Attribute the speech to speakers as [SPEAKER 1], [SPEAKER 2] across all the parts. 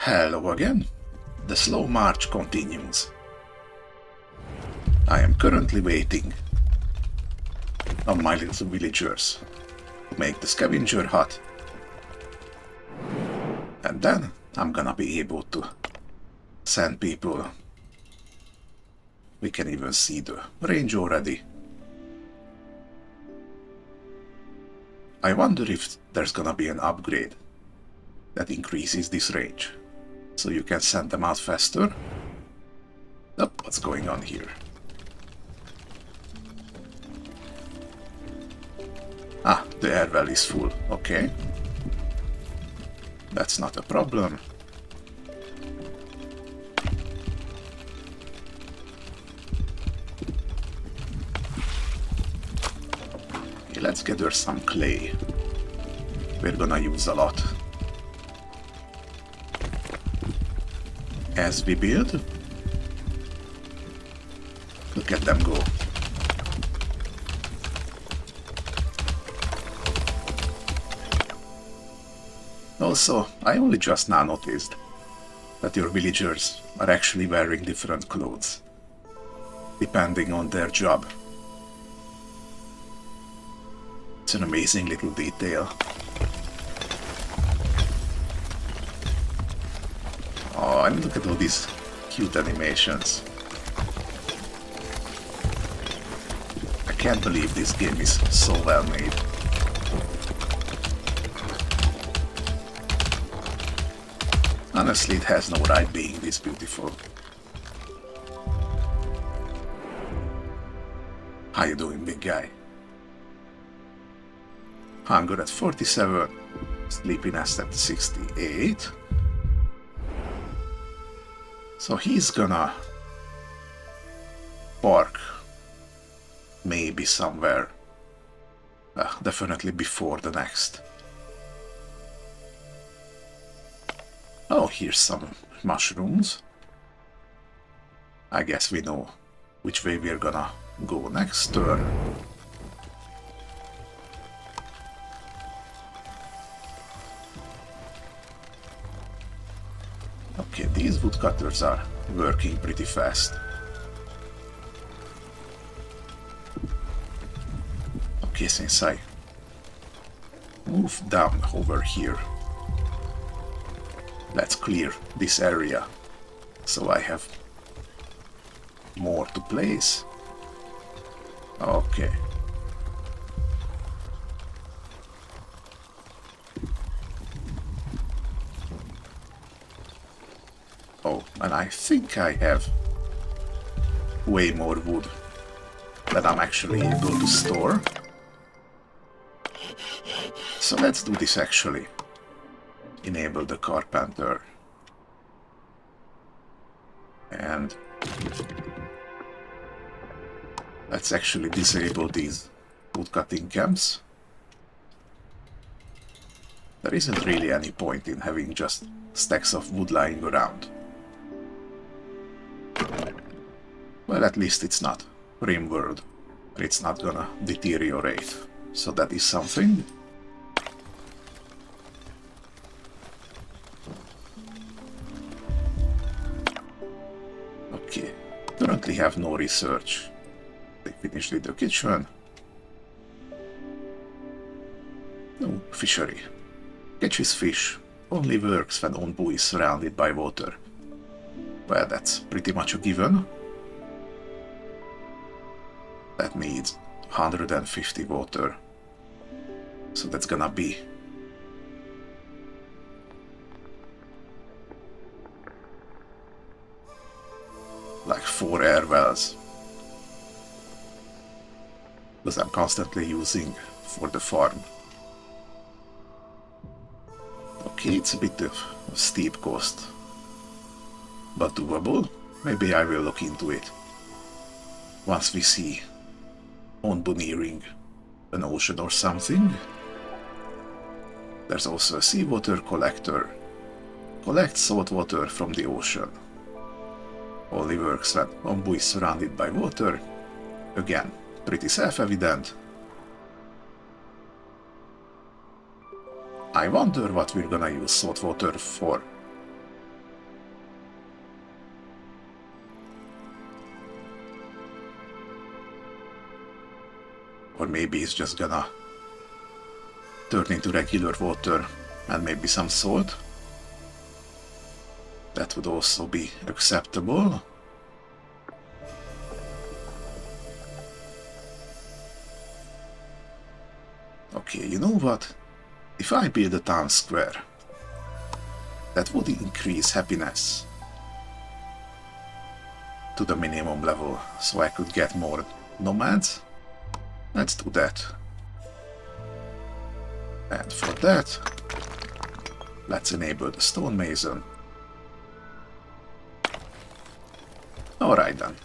[SPEAKER 1] Hello again. The slow march continues. I am currently waiting on my little villagers to make the scavenger hut. And then I'm gonna be able to send people. We can even see the range already. I wonder if there's gonna be an upgrade that increases this range, so you can send them out faster. Oh, what's going on here? Ah, the air well is full, okay. That's not a problem. Okay, let's gather some clay. We're gonna use a lot. As we build, look at them go. Also, I only just now noticed that your villagers are actually wearing different clothes, depending on their job. It's an amazing little detail. Oh, and look at all these cute animations. I can't believe this game is so well made. Honestly, it has no right being this beautiful. How you doing, big guy? Hunger at 47, sleepiness at 68. So he's gonna park maybe somewhere, definitely before the next. Oh, here's some mushrooms. I guess we know which way we're gonna go next turn. Okay, these woodcutters are working pretty fast. Okay, since I move down over here, let's clear this area so I have more to place. Okay. Oh, and I think I have way more wood that I'm actually able to store. So let's do this actually. Enable the carpenter. And let's actually disable these woodcutting camps. There isn't really any point in having just stacks of wood lying around. Well, at least it's not RimWorld, where it's not gonna deteriorate. So that is something. Okay, currently have no research. They finished with the kitchen. No fishery. Catches fish only works when Onbu is surrounded by water. Well, that's pretty much a given. That needs 150 water. So that's gonna be like 4 air wells. Because I'm constantly using for the farm. Okay, it's a bit of a steep cost, but doable. Maybe I will look into it once we see Onbu nearing an ocean or something. There's also a seawater collector. Collects salt water from the ocean. Only works when Onbu is surrounded by water. Again, pretty self-evident. I wonder what we're gonna use salt water for. Or maybe it's just gonna turn into regular water and maybe some salt. That would also be acceptable. Okay, you know what? If I build a town square, that would increase happiness to the minimum level, so I could get more nomads. Let's do that. And for that, let's enable the stonemason. Alright then.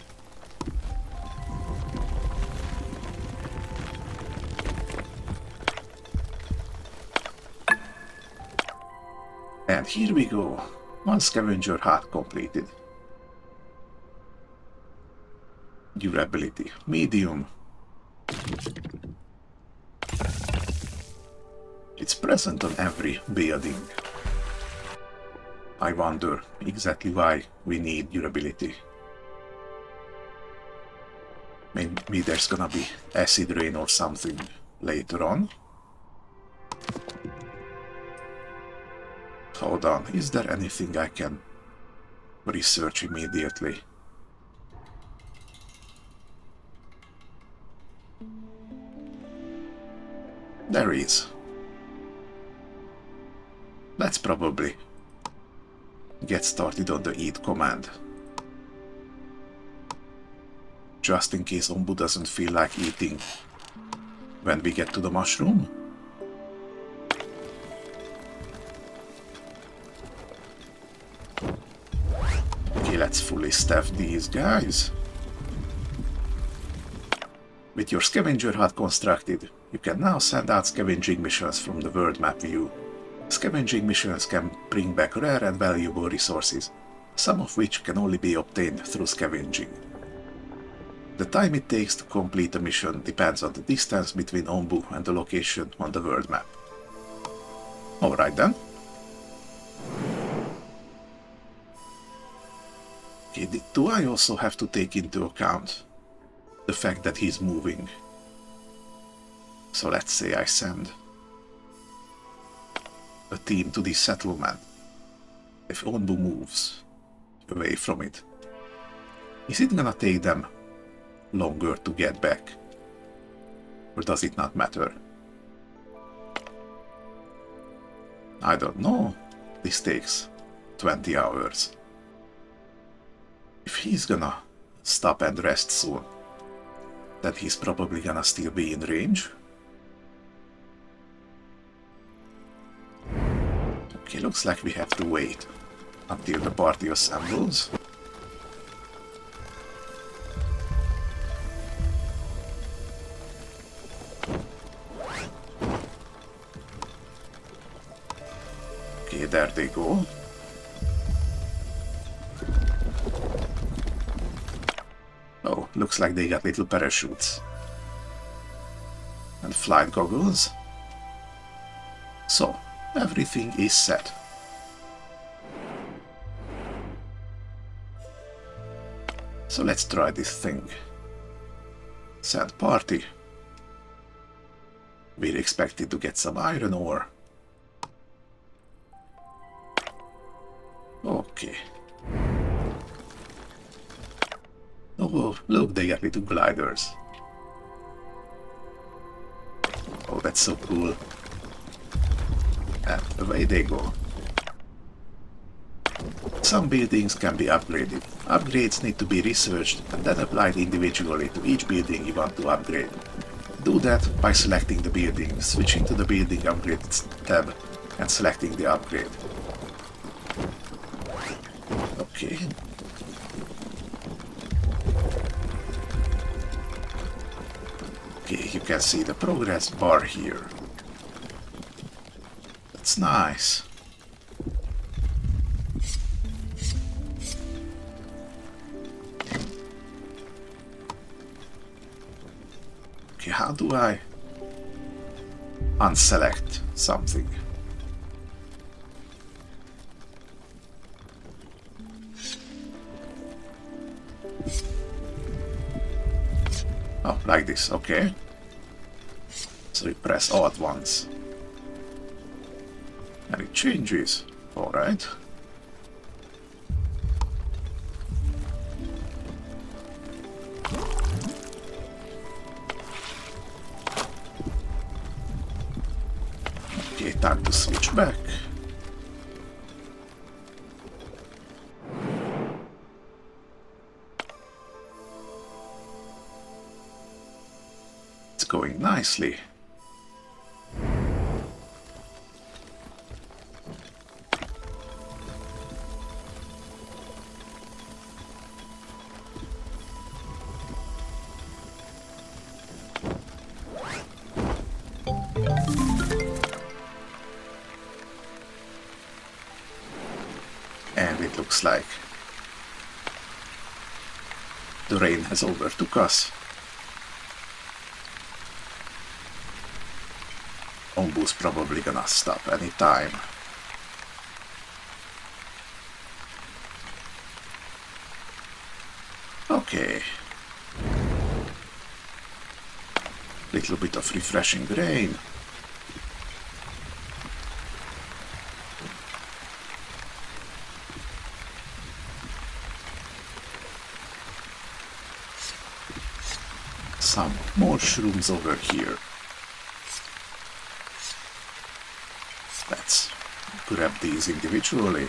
[SPEAKER 1] And here we go. One scavenger hunt completed. Durability, medium. It's present on every building. I wonder exactly why we need durability. Maybe there's gonna be acid rain or something later on. Hold on, is there anything I can research immediately? There is. Let's probably get started on the eat command. Just in case Onbu doesn't feel like eating when we get to the mushroom. Okay, let's fully staff these guys. With your scavenger hut constructed, you can now send out scavenging missions from the world map view. Scavenging missions can bring back rare and valuable resources, some of which can only be obtained through scavenging. The time it takes to complete a mission depends on the distance between Onbu and the location on the world map. Alright then. Okay, do I also have to take into account the fact that he's moving? So let's say I send a team to this settlement. If Onbu moves away from it, is it gonna take them longer to get back? Or does it not matter? I don't know. This takes 20 hours. If he's gonna stop and rest soon, then he's probably gonna still be in range. Okay, looks like we have to wait until the party assembles. Okay, there they go. Oh, looks like they got little parachutes and flight goggles. So, everything is set. So let's try this thing. Send party. We're expected to get some iron ore. Okay. Oh, look, they got little gliders. Oh, that's so cool. And away they go. Some buildings can be upgraded. Upgrades need to be researched and then applied individually to each building you want to upgrade. Do that by selecting the building, switching to the building upgrades tab and selecting the upgrade. Okay. Okay, you can see the progress bar here. That's nice. Okay, how do I unselect something? Oh, like this, okay. So we press Alt once. And it changes. Alright. Okay, time to switch back. It's going nicely. And it looks like the rain has overtook us. Onbu's probably gonna stop any time. Okay. Little bit of refreshing rain. Some more shrooms over here. Let's grab these individually.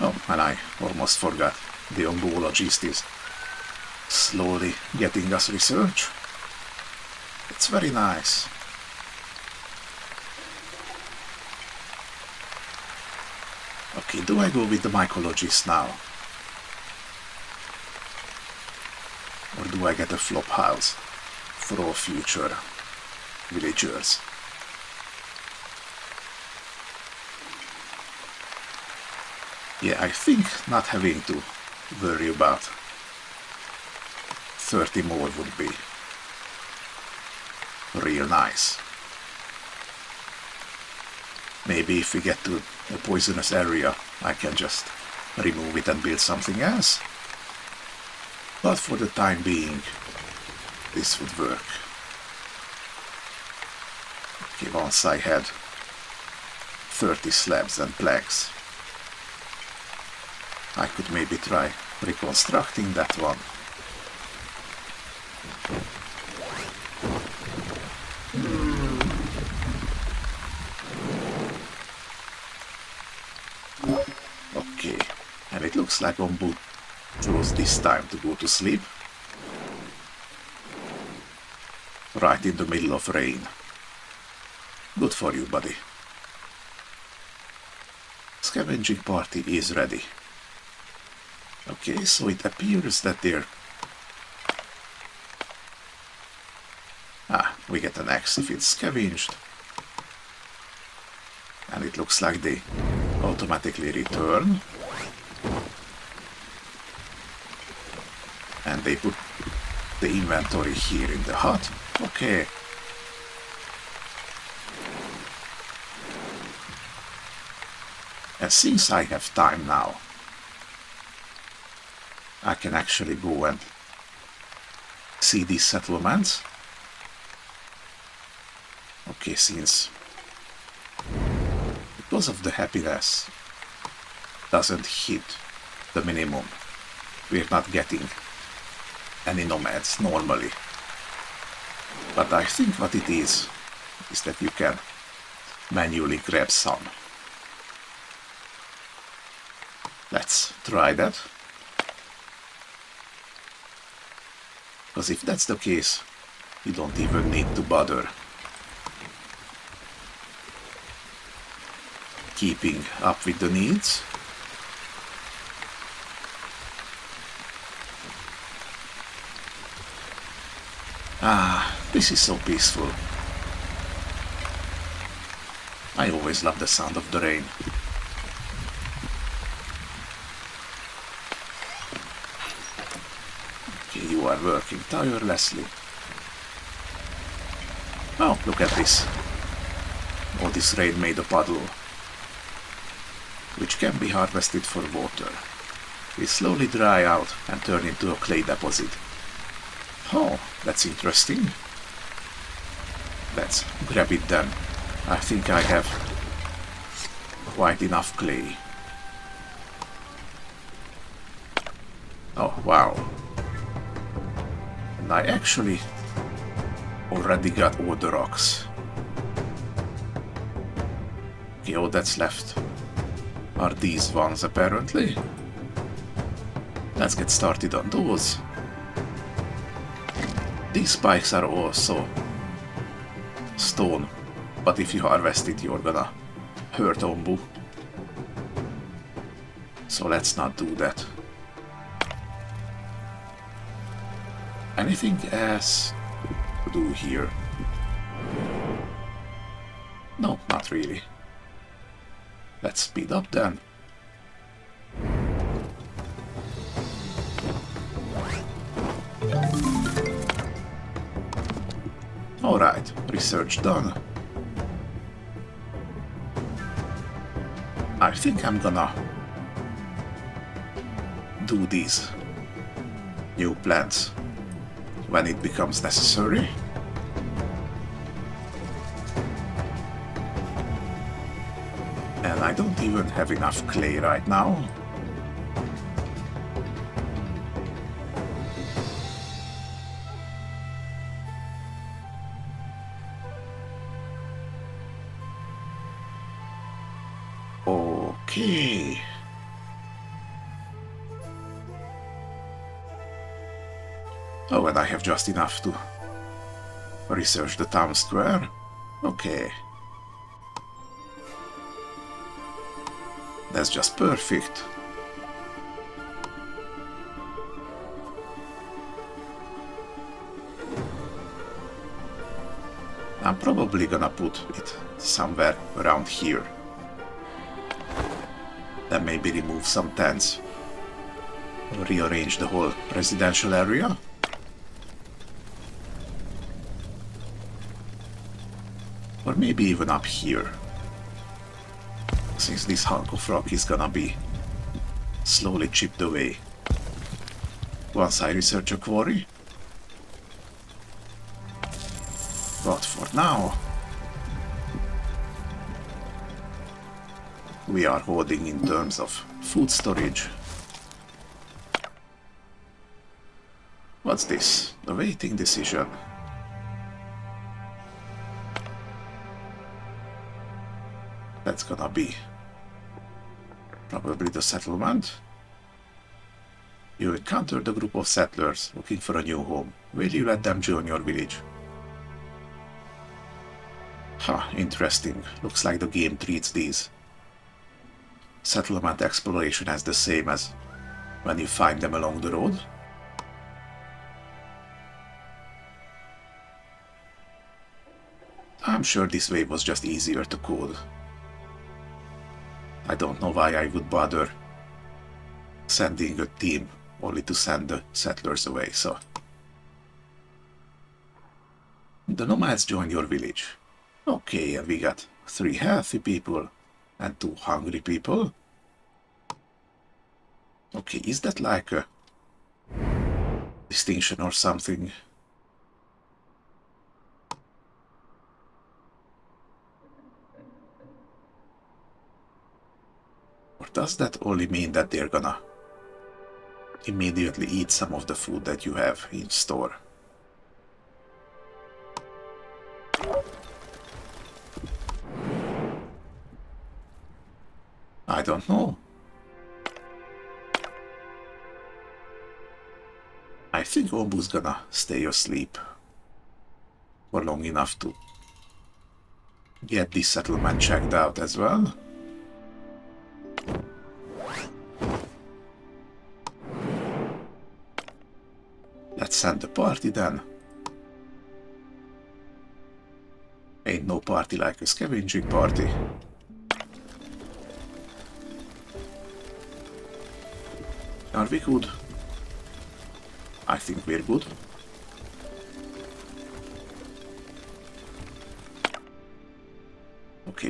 [SPEAKER 1] Oh, and I almost forgot. The Onbuologist is slowly getting us research. It's very nice. Okay, do I go with the mycologist now? Or do I get a flop house for all future villagers? Yeah, I think not having to worry about 30 more would be real nice. Maybe if we get to a poisonous area, I can just remove it and build something else. But for the time being, this would work. Okay, once I had 30 slabs and planks, I could maybe try reconstructing that one. Okay, and it looks like Onbu chose this time to go to sleep. Right in the middle of rain. Good for you, buddy. Scavenging party is ready. Okay, so it appears that they're... we get an X if it's scavenged. And it looks like they automatically return. And they put the inventory here in the hut. Okay. And since I have time now, I can actually go and see these settlements. Okay, since because of the happiness doesn't hit the minimum, we're not getting any nomads normally. But I think what it is that you can manually grab some. Let's try that. Because if that's the case, you don't even need to bother keeping up with the needs. This is so peaceful. I always love the sound of the rain. Okay, you are working tirelessly. Oh, look at this. All this rain made a puddle, which can be harvested for water. It slowly dry out and turn into a clay deposit. Oh, that's interesting. Let's grab it then. I think I have quite enough clay. Oh, wow. And I actually already got all the rocks. Okay, all that's left are these ones apparently. Let's get started on those. These spikes are also stone, but if you harvest it, you're gonna hurt Onbu. So let's not do that. Anything else to do here? No, not really. Let's speed up then. Alright, research done. I think I'm gonna do these new plants when it becomes necessary. And I don't even have enough clay right now. Okay. Oh, and I have just enough to research the town square. Okay. That's just perfect. I'm probably gonna put it somewhere around here. Then maybe remove some tents. Rearrange the whole residential area. Or maybe even up here. Since this hunk of rock is gonna be slowly chipped away once I research a quarry. But for now, we are holding in terms of food storage. What's this? Awaiting decision. That's gonna be probably the settlement. You encountered a group of settlers looking for a new home. Will you let them join your village? Huh, interesting. Looks like the game treats these settlement exploration as the same as when you find them along the road. I'm sure this way was just easier to code. I don't know why I would bother sending a team only to send the settlers away, so. The nomads joined your village. Okay, and we got 3 healthy people and 2 hungry people. Okay, is that like a distinction or something? Or does that only mean that they're gonna immediately eat some of the food that you have in store? I don't know. I think Onbu's gonna stay asleep for long enough to get this settlement checked out as well. Let's send the party then. Ain't no party like a scavenging party. Are we good? I think we're good.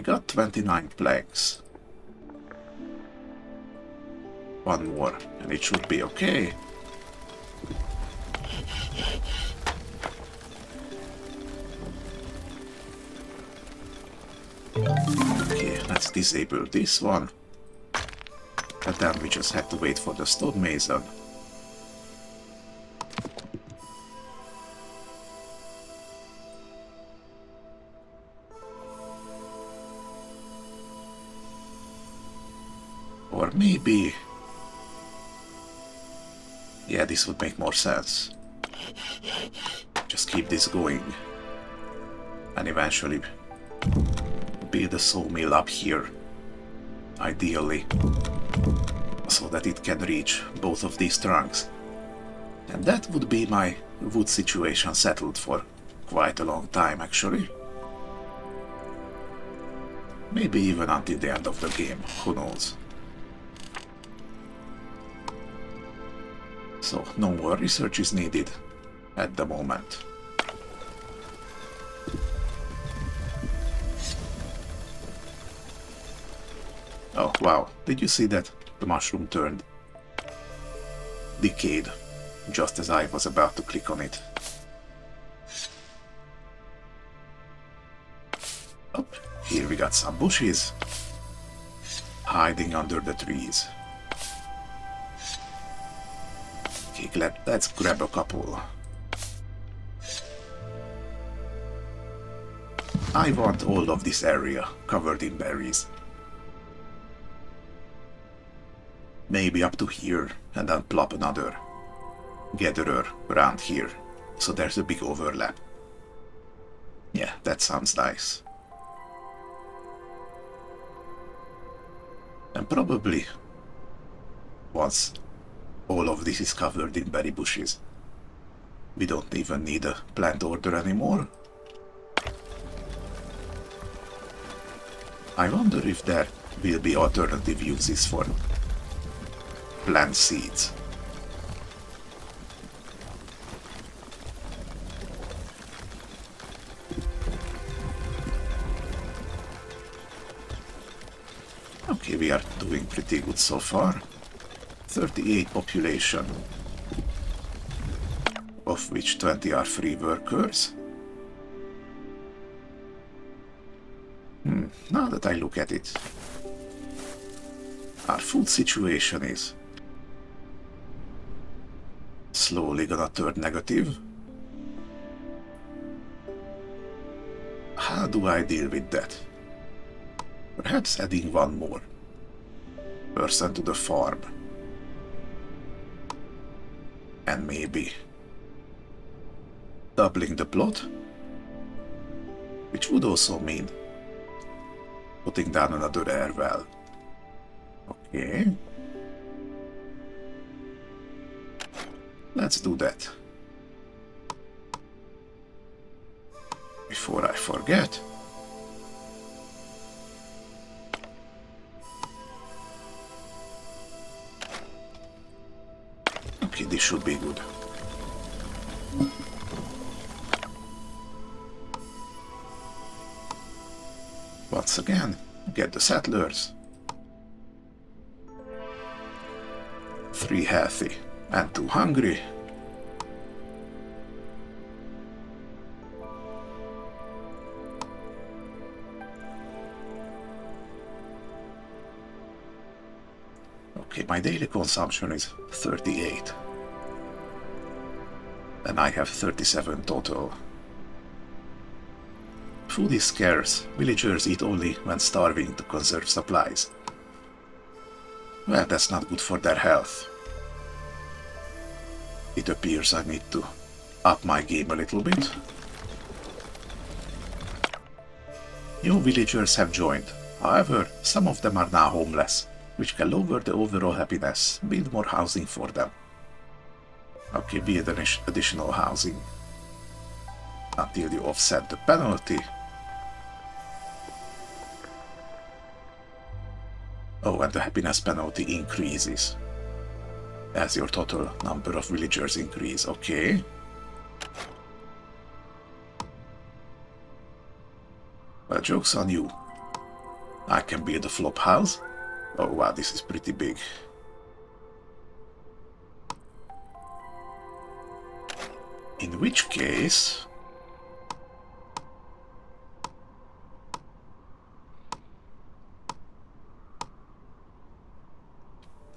[SPEAKER 1] got 29 planks. One more, and it should be okay. Okay, let's disable this one. And then we just have to wait for the stonemason. Or maybe... yeah, this would make more sense. Just keep this going. And eventually build a sawmill up here. Ideally. So that it can reach both of these trunks. And that would be my wood situation settled for quite a long time, actually. Maybe even until the end of the game, who knows. So, no more research is needed at the moment. Oh, wow. Did you see that? The mushroom turned decayed just as I was about to click on it. Oh, here we got some bushes hiding under the trees. Okay, let's grab a couple. I want all of this area covered in berries. Maybe up to here, and then plop another gatherer around here, so there's a big overlap. Yeah, that sounds nice. And probably, once all of this is covered in berry bushes, we don't even need a plant order anymore. I wonder if there will be alternative uses for plant seeds. Okay, we are doing pretty good so far. 38 population, of which 20 are free workers. Now that I look at it, our food situation is slowly gonna turn negative. How do I deal with that? Perhaps adding one more person to the farm. And maybe doubling the plot, which would also mean putting down another air well. Okay. Let's do that. Before I forget. Okay, this should be good. Once again, get the settlers. 3 healthy and 2 hungry. Okay, my daily consumption is 38. And I have 37 total. Food is scarce. Villagers eat only when starving to conserve supplies. Well, that's not good for their health. It appears I need to up my game a little bit. New villagers have joined. However, some of them are now homeless, which can lower the overall happiness. Build more housing for them. Okay, build additional housing until you offset the penalty. Oh, and the happiness penalty increases as your total number of villagers increase. Okay. Well, joke's on you. I can build a flop house. Oh wow, this is pretty big. In which case...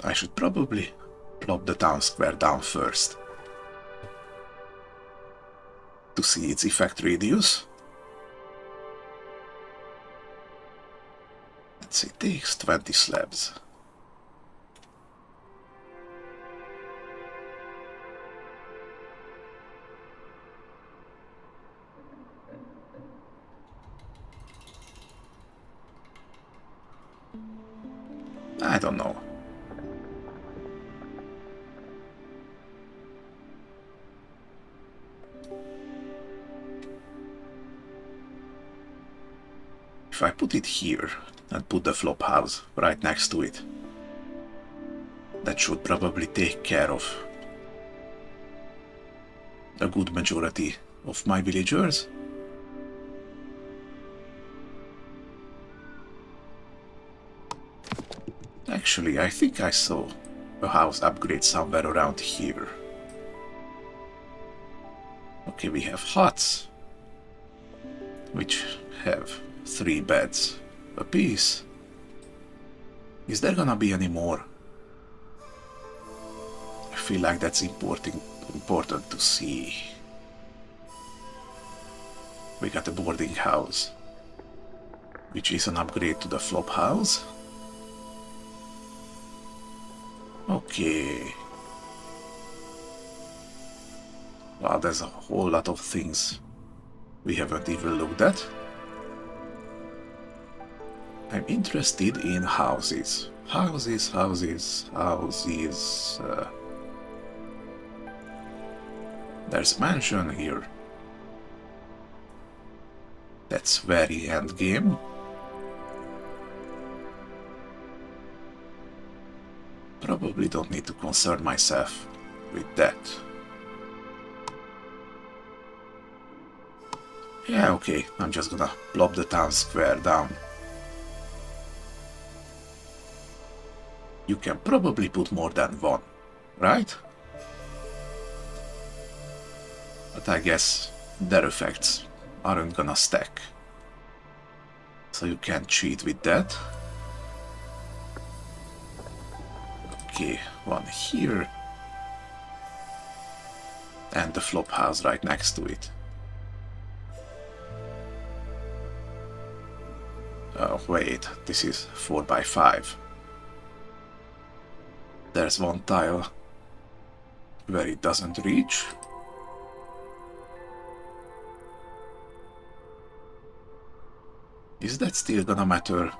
[SPEAKER 1] I should probably plop the town square down first to see its effect radius. Let's say it takes 20 slabs. I don't know. If I put it here and put the flop house right next to it, that should probably take care of a good majority of my villagers. Actually, I think I saw a house upgrade somewhere around here. Okay, we have huts, which have 3 beds apiece. Is there gonna be any more? I feel like that's important to see. We got a boarding house, which is an upgrade to the flop house. Okay. Wow, there's a whole lot of things we haven't even looked at. I'm interested in houses. Houses. There's a mansion here. That's very endgame. Probably don't need to concern myself with that. Yeah, okay, I'm just gonna plop the town square down. You can probably put more than one, right? But I guess their effects aren't gonna stack. So you can't cheat with that. Okay, one here. And the flop house right next to it. Oh wait, this is 4x5. There's one tile where it doesn't reach. Is that still gonna matter?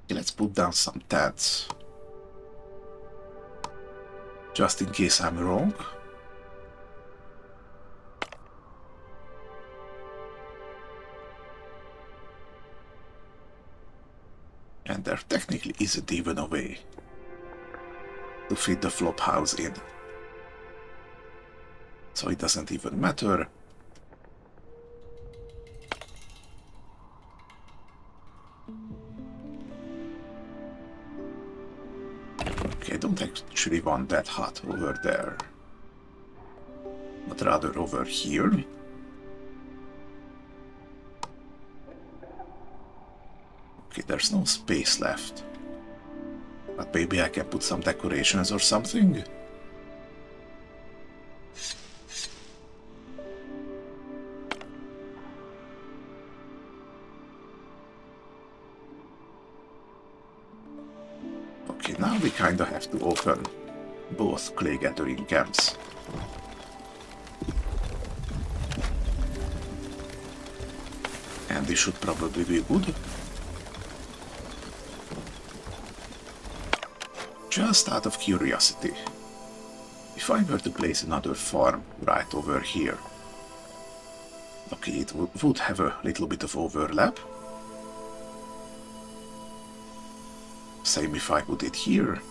[SPEAKER 1] Let's put down some tents. Just in case I'm wrong. And there technically isn't even a way to fit the flop house in. So it doesn't even matter. Okay, I don't actually want that hut over there, but rather over here. Okay, there's no space left. But maybe I can put some decorations or something? Okay, now we kinda have to open both clay gathering camps. And this should probably be good. Just out of curiosity, if I were to place another farm right over here, okay, it would have a little bit of overlap. Same if I put it here.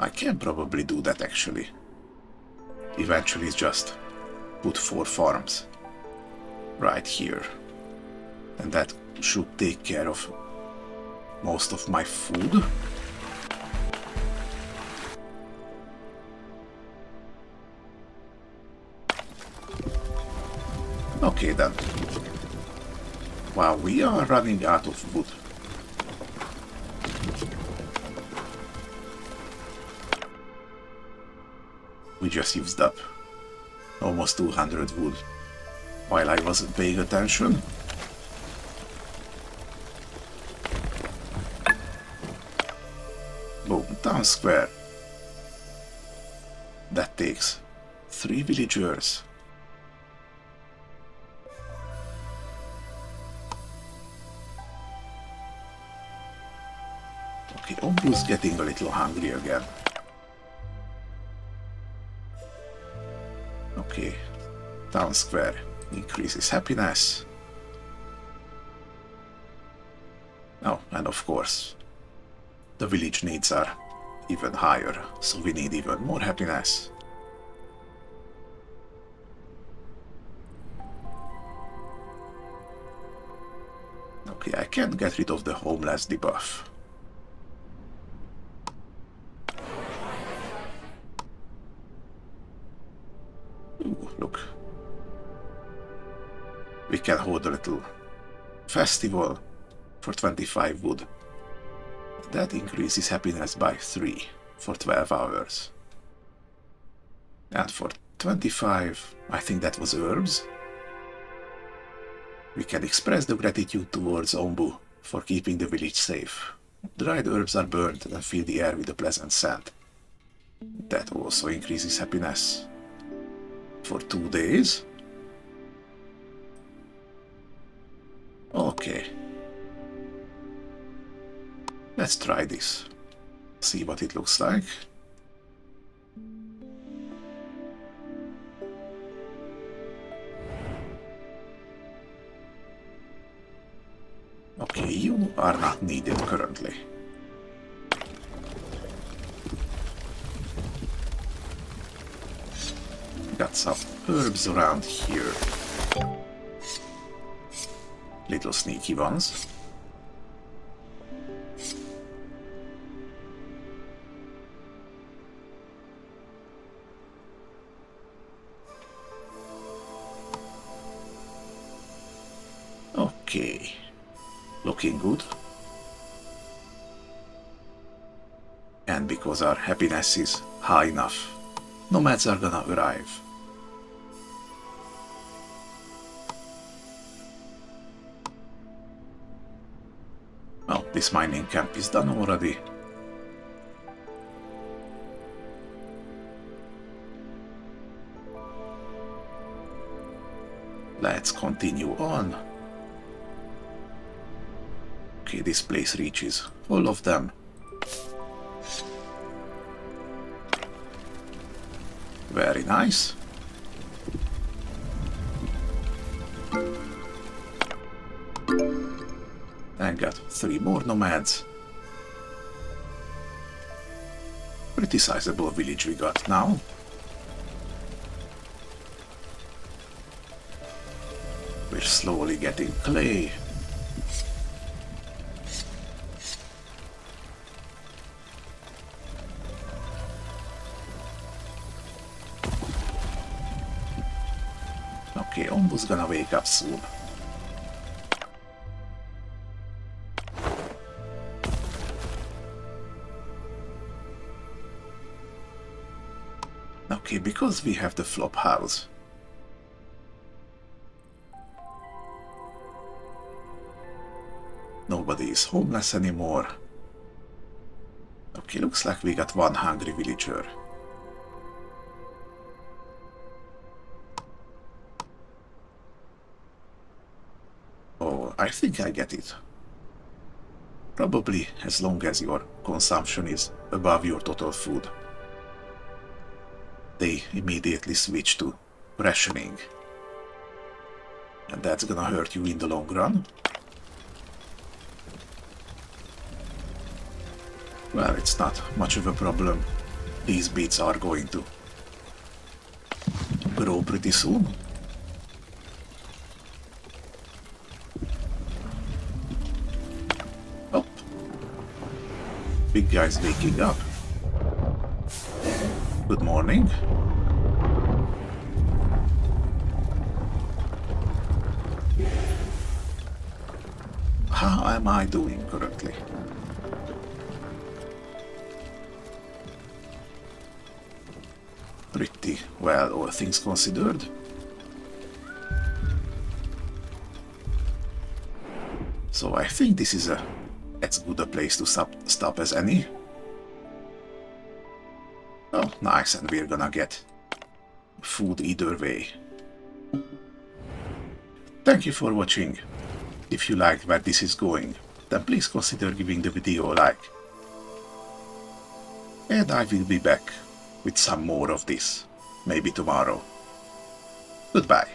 [SPEAKER 1] I can probably do that actually. Eventually just put 4 farms right here. And that should take care of most of my food. Okay then. Wow, we are running out of wood. We just used up almost 200 wood while I wasn't paying attention. Boom, town square. That takes 3 villagers. Okay, Onbu's getting a little hungry again. Okay, town square increases happiness. Oh, and of course, the village needs are even higher, so we need even more happiness. Okay, I can't get rid of the homeless debuff. Ooh, look. We can hold a little festival for 25 wood. That increases happiness by 3 for 12 hours. And for 25, I think that was herbs. We can express the gratitude towards Onbu for keeping the village safe. Dried herbs are burnt and fill the air with a pleasant scent. That also increases happiness. For 2 days. Okay. Let's try this. See what it looks like. Okay, you are not needed currently. Got some herbs around here. Little sneaky ones. Okay, looking good. And because our happiness is high enough, nomads are gonna arrive. Well, this mining camp is done already. Let's continue on. Okay, this place reaches all of them. Very nice. And got 3 more nomads. Pretty sizable village we got now. We're slowly getting clay. Okay, Onbu's gonna wake up soon. Okay, because we have the flop house. Nobody is homeless anymore. Okay, looks like we got 1 hungry villager. Oh, I think I get it. Probably as long as your consumption is above your total food. They immediately switch to rationing. And that's gonna hurt you in the long run. Well, it's not much of a problem these bits are going to grow pretty soon. Oh, big guy's waking up. Good morning. How am I doing currently? Pretty well, all things considered. So I think this is as good a place to stop as any. Oh, nice, and we're gonna get food either way. Thank you for watching. If you like where this is going, then please consider giving the video a like. And I will be back with some more of this, maybe tomorrow. Goodbye.